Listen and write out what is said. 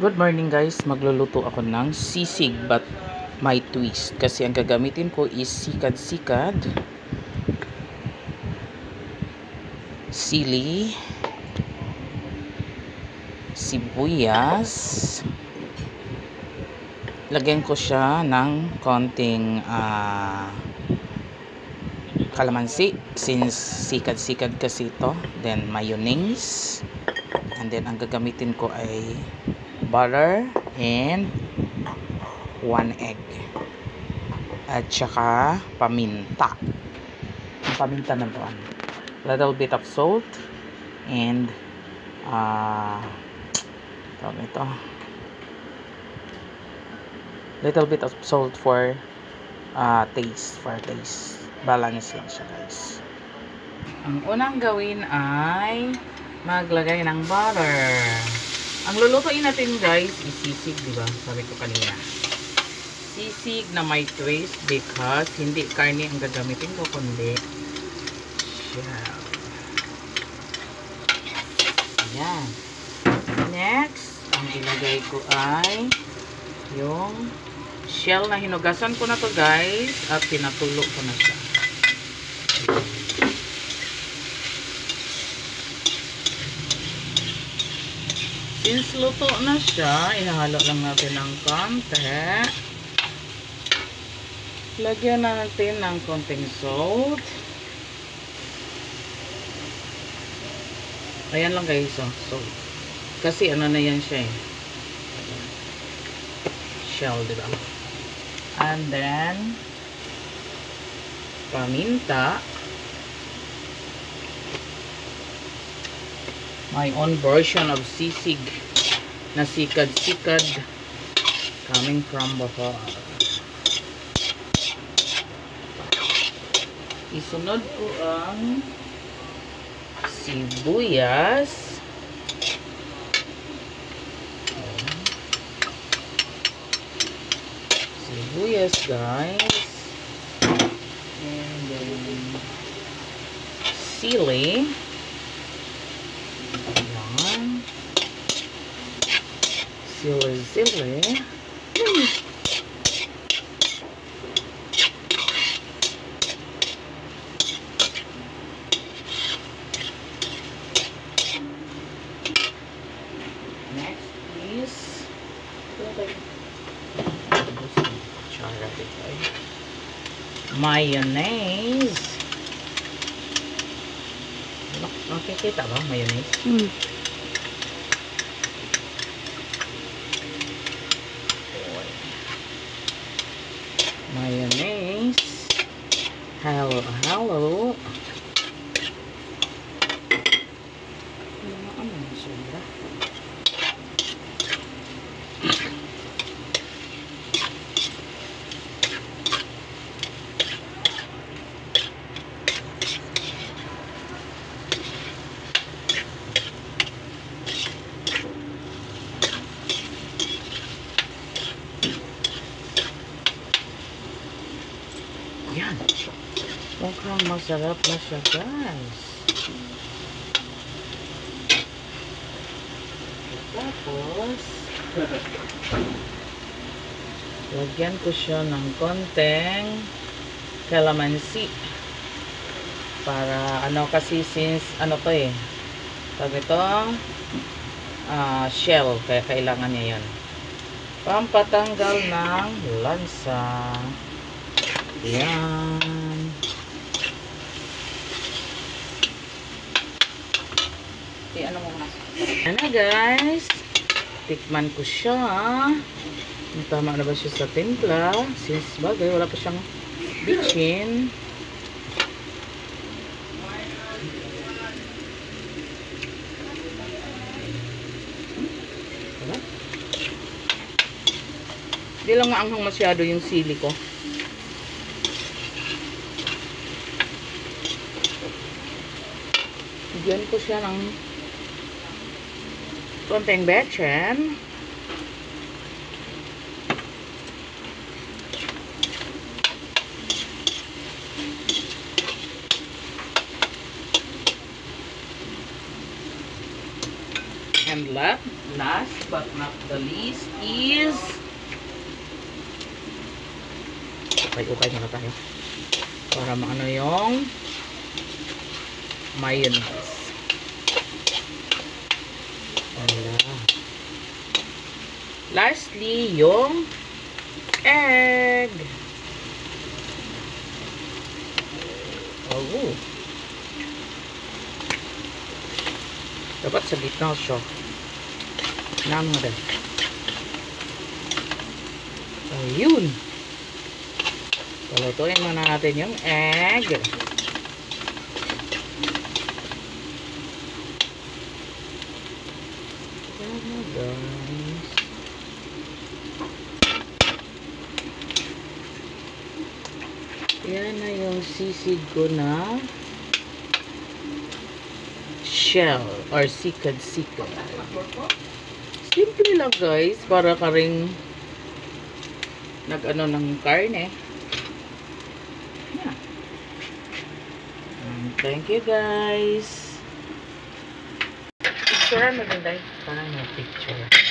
Good morning guys, magluluto ako ng sisig but may twist kasi ang gagamitin ko is sikad-sikad, sili, sibuyas, lagyan ko siya ng konting kalamansi since sikad-sikad kasi ito, then mayonnaise, and then ang gagamitin ko ay butter and 1 egg at saka paminta. Ang paminta na doon, little bit of salt and little bit of salt for taste, balance lang siya guys. Ang unang gawin ay maglagay ng butter. Ang lulutuin natin guys is sisig, diba? Sabi ko kanina. Sisig na may twist because hindi karne ang gagamitin ko, kundi shell. Ayan. Next, ang ilagay ko ay yung shell na hinugasan ko na to guys at pinatulo ko na siya. Since luto na siya, ihahalo lang natin ng konti. Lagyan natin ng konting salt. Ayan lang guys, salt. Kasi ano na yan siya eh. Shell, diba? And then, paminta. My own version of sisig na sikad-sikad coming from Bohol. Isunod ko ang sibuyas. Sibuyas guys. And then sili. Ayan. Sili. Next is mayonnaise. Nakikita ba mayonnaise? Mayonnaise. Halo. Yan. Mukhang masarap na siya guys. Tapos lagyan ko siya ng konting kalamansi para ano, kasi since ano to eh, tawag ito shell, kaya kailangan niya yan pampatanggal ng lansa. Yan. Ano mo na? Yan na guys. Tikman ko siya. Tama na ba siya sa timpla? Since bagay, wala pa siyang bitchin. Hindi lang maanghang masyado yung sili ko. Bigyan ko siya ng konting betchin. and last but not the least is ukay muna tayo para maano yung mayonnaise. Wala. Lastly, yung egg. Oh. Dapat sa gitna siya. Namo din. Ayun. Palutuin muna natin yung egg. Ayan na, guys. Yan na yung sisig ko na shell or sikad. Simple lang, guys, para ka ring nag-ano ng karne. Yeah. Thank you, guys. Picture mo din, dahil parang may picture.